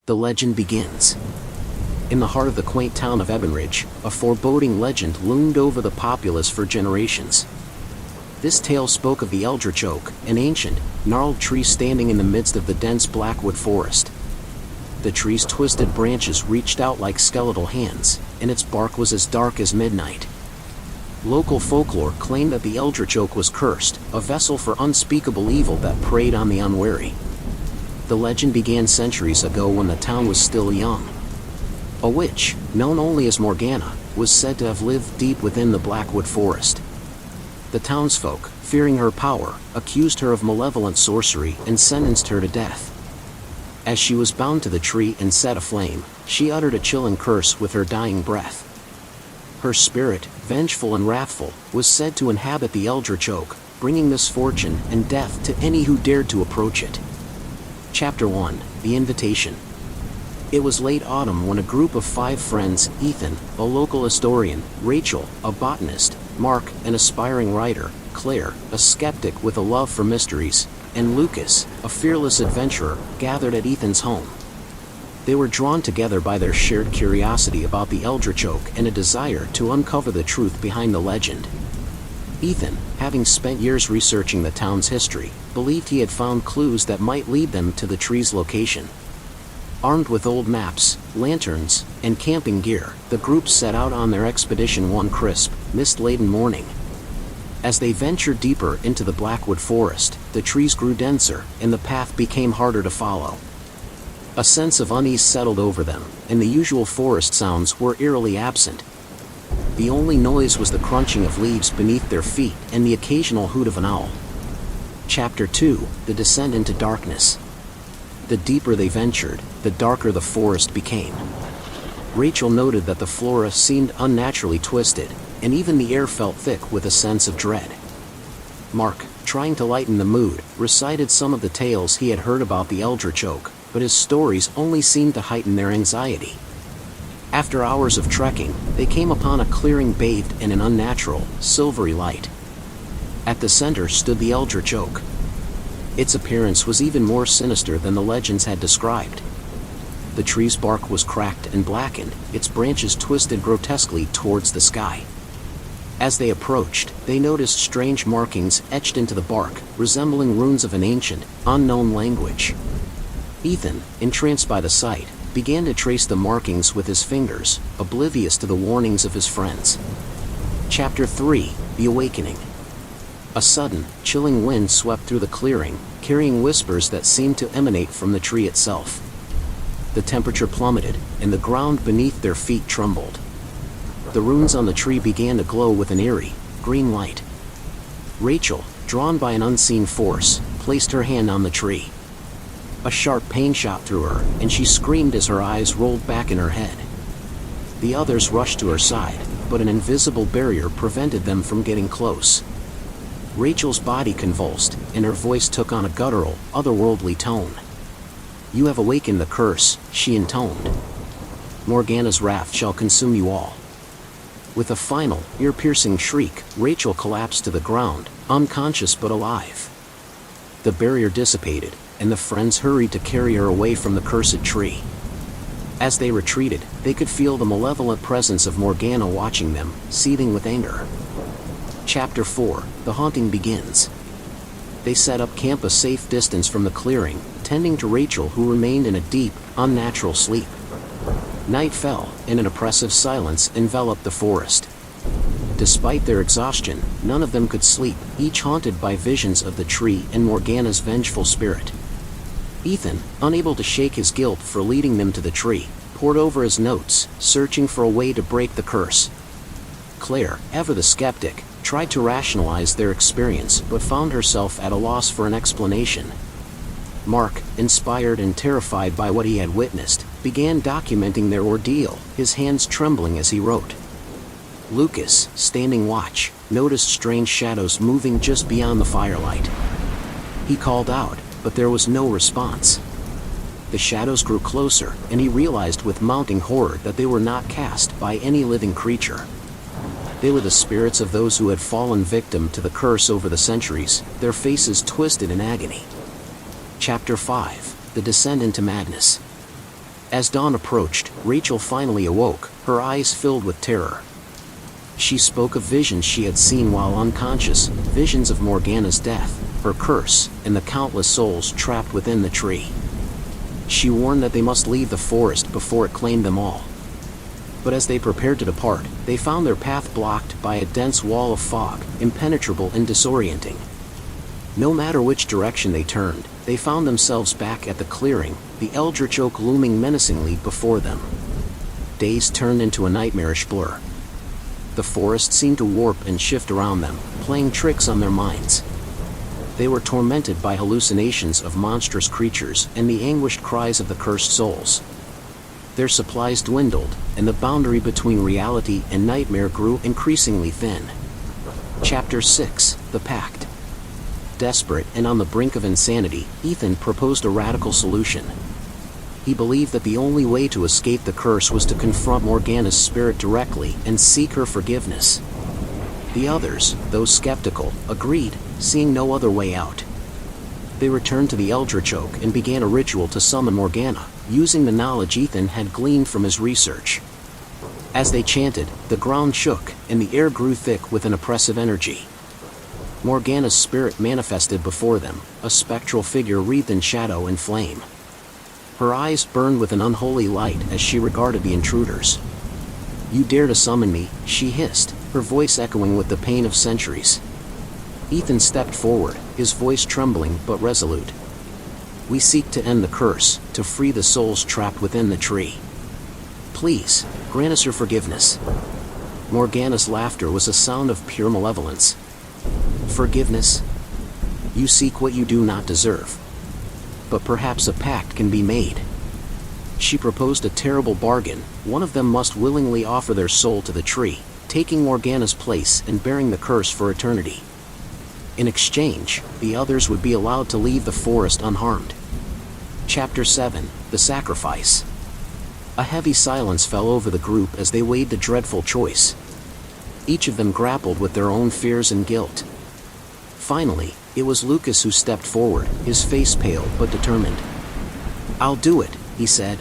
The legend begins. In the heart of the quaint town of Ebonridge, a foreboding legend loomed over the populace for generations. This tale spoke of the Eldritch Oak, an ancient, gnarled tree standing in the midst of the dense blackwood forest. The tree's twisted branches reached out like skeletal hands, and its bark was as dark as midnight. Local folklore claimed that the Eldritch Oak was cursed, a vessel for unspeakable evil that preyed on the unwary. The legend began centuries ago when the town was still young. A witch, known only as Morgana, was said to have lived deep within the blackwood forest. The townsfolk, fearing her power, accused her of malevolent sorcery and sentenced her to death. As she was bound to the tree and set aflame, she uttered a chilling curse with her dying breath. Her spirit, vengeful and wrathful, was said to inhabit the Eldritch Oak, bringing misfortune and death to any who dared to approach it. Chapter 1: The Invitation. It was late autumn when a group of 5 friends, Ethan, a local historian, Rachel, a botanist, Mark, an aspiring writer, Claire, a skeptic with a love for mysteries, and Lucas, a fearless adventurer, gathered at Ethan's home. They were drawn together by their shared curiosity about the Eldritch Oak and a desire to uncover the truth behind the legend. Ethan, having spent years researching the town's history, believed he had found clues that might lead them to the tree's location. Armed with old maps, lanterns, and camping gear, the group set out on their expedition one crisp, mist-laden morning. As they ventured deeper into the blackwood forest, the trees grew denser, and the path became harder to follow. A sense of unease settled over them, and the usual forest sounds were eerily absent. The only noise was the crunching of leaves beneath their feet and the occasional hoot of an owl. Chapter 2: The Descent into Darkness. The deeper they ventured, the darker the forest became. Rachel noted that the flora seemed unnaturally twisted, and even the air felt thick with a sense of dread. Mark, trying to lighten the mood, recited some of the tales he had heard about the Eldritch Oak, but his stories only seemed to heighten their anxiety. After hours of trekking, they came upon a clearing bathed in an unnatural, silvery light. At the center stood the Eldritch Oak. Its appearance was even more sinister than the legends had described. The tree's bark was cracked and blackened, its branches twisted grotesquely towards the sky. As they approached, they noticed strange markings etched into the bark, resembling runes of an ancient, unknown language. Ethan, entranced by the sight, began to trace the markings with his fingers, oblivious to the warnings of his friends. Chapter 3: The Awakening. A sudden, chilling wind swept through the clearing, carrying whispers that seemed to emanate from the tree itself. The temperature plummeted, and the ground beneath their feet trembled. The runes on the tree began to glow with an eerie, green light. Rachel, drawn by an unseen force, placed her hand on the tree. A sharp pain shot through her, and she screamed as her eyes rolled back in her head. The others rushed to her side, but an invisible barrier prevented them from getting close. Rachel's body convulsed, and her voice took on a guttural, otherworldly tone. "You have awakened the curse," she intoned. "Morgana's wrath shall consume you all." With a final, ear-piercing shriek, Rachel collapsed to the ground, unconscious but alive. The barrier dissipated, and the friends hurried to carry her away from the cursed tree. As they retreated, they could feel the malevolent presence of Morgana watching them, seething with anger. Chapter 4: The Haunting Begins. They set up camp a safe distance from the clearing, tending to Rachel, who remained in a deep, unnatural sleep. Night fell, and an oppressive silence enveloped the forest. Despite their exhaustion, none of them could sleep, each haunted by visions of the tree and Morgana's vengeful spirit. Ethan, unable to shake his guilt for leading them to the tree, pored over his notes, searching for a way to break the curse. Claire, ever the skeptic, tried to rationalize their experience but found herself at a loss for an explanation. Mark, inspired and terrified by what he had witnessed, began documenting their ordeal, his hands trembling as he wrote. Lucas, standing watch, noticed strange shadows moving just beyond the firelight. He called out, but there was no response. The shadows grew closer, and he realized with mounting horror that they were not cast by any living creature. They were the spirits of those who had fallen victim to the curse over the centuries, their faces twisted in agony. Chapter 5: The Descent into Madness. As dawn approached, Rachel finally awoke, her eyes filled with terror. She spoke of visions she had seen while unconscious, visions of Morgana's death, her curse, and the countless souls trapped within the tree. She warned that they must leave the forest before it claimed them all. But as they prepared to depart, they found their path blocked by a dense wall of fog, impenetrable and disorienting. No matter which direction they turned, they found themselves back at the clearing, the eldritch oak looming menacingly before them. Days turned into a nightmarish blur. The forest seemed to warp and shift around them, playing tricks on their minds. They were tormented by hallucinations of monstrous creatures and the anguished cries of the cursed souls. Their supplies dwindled, and the boundary between reality and nightmare grew increasingly thin. Chapter 6: The Pact. Desperate and on the brink of insanity, Ethan proposed a radical solution. He believed that the only way to escape the curse was to confront Morgana's spirit directly and seek her forgiveness. The others, though skeptical, agreed, seeing no other way out. They returned to the Eldritch Oak and began a ritual to summon Morgana, using the knowledge Ethan had gleaned from his research. As they chanted, the ground shook, and the air grew thick with an oppressive energy. Morgana's spirit manifested before them, a spectral figure wreathed in shadow and flame. Her eyes burned with an unholy light as she regarded the intruders. "You dare to summon me," she hissed, her voice echoing with the pain of centuries. Ethan stepped forward, his voice trembling but resolute. "We seek to end the curse, to free the souls trapped within the tree. Please, grant us your forgiveness." Morgana's laughter was a sound of pure malevolence. "Forgiveness? You seek what you do not deserve. But perhaps a pact can be made." She proposed a terrible bargain. One of them must willingly offer their soul to the tree, taking Morgana's place and bearing the curse for eternity. In exchange, the others would be allowed to leave the forest unharmed. Chapter 7: The Sacrifice. A heavy silence fell over the group as they weighed the dreadful choice. Each of them grappled with their own fears and guilt. Finally, it was Lucas who stepped forward, his face pale but determined. "I'll do it," he said.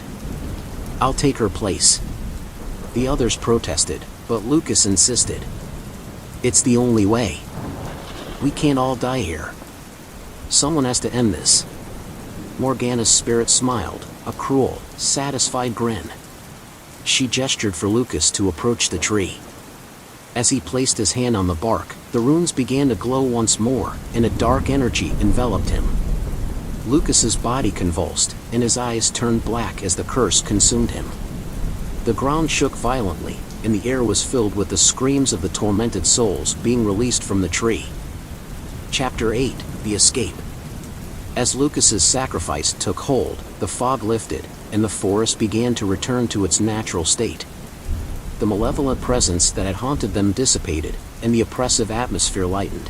"I'll take her place." The others protested, but Lucas insisted. "It's the only way. We can't all die here. Someone has to end this." Morgana's spirit smiled, a cruel, satisfied grin. She gestured for Lucas to approach the tree. As he placed his hand on the bark, the runes began to glow once more, and a dark energy enveloped him. Lucas's body convulsed, and his eyes turned black as the curse consumed him. The ground shook violently, and the air was filled with the screams of the tormented souls being released from the tree. Chapter 8: The Escape. As Lucas's sacrifice took hold, the fog lifted, and the forest began to return to its natural state. The malevolent presence that had haunted them dissipated, and the oppressive atmosphere lightened.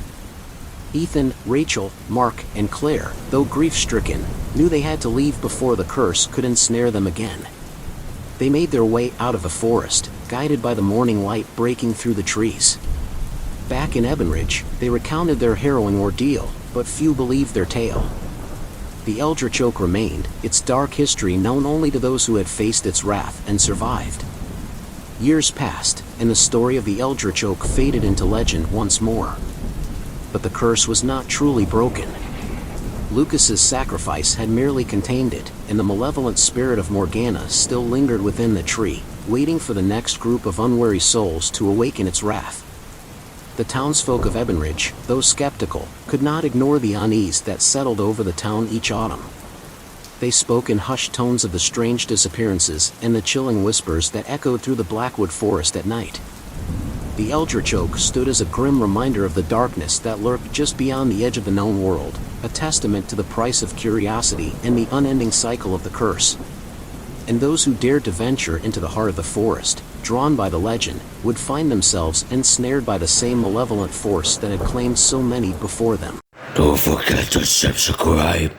Ethan, Rachel, Mark, and Claire, though grief-stricken, knew they had to leave before the curse could ensnare them again. They made their way out of the forest, guided by the morning light breaking through the trees. Back in Ebonridge, they recounted their harrowing ordeal, but few believed their tale. The Eldritch Oak remained, its dark history known only to those who had faced its wrath and survived. Years passed, and the story of the Eldritch Oak faded into legend once more. But the curse was not truly broken. Lucas's sacrifice had merely contained it, and the malevolent spirit of Morgana still lingered within the tree, waiting for the next group of unwary souls to awaken its wrath. The townsfolk of Ebonridge, though skeptical, could not ignore the unease that settled over the town each autumn. They spoke in hushed tones of the strange disappearances and the chilling whispers that echoed through the Blackwood forest at night. The Eldritch Oak stood as a grim reminder of the darkness that lurked just beyond the edge of the known world, a testament to the price of curiosity and the unending cycle of the curse. And those who dared to venture into the heart of the forest, drawn by the legend, would find themselves ensnared by the same malevolent force that had claimed so many before them. Don't forget to subscribe.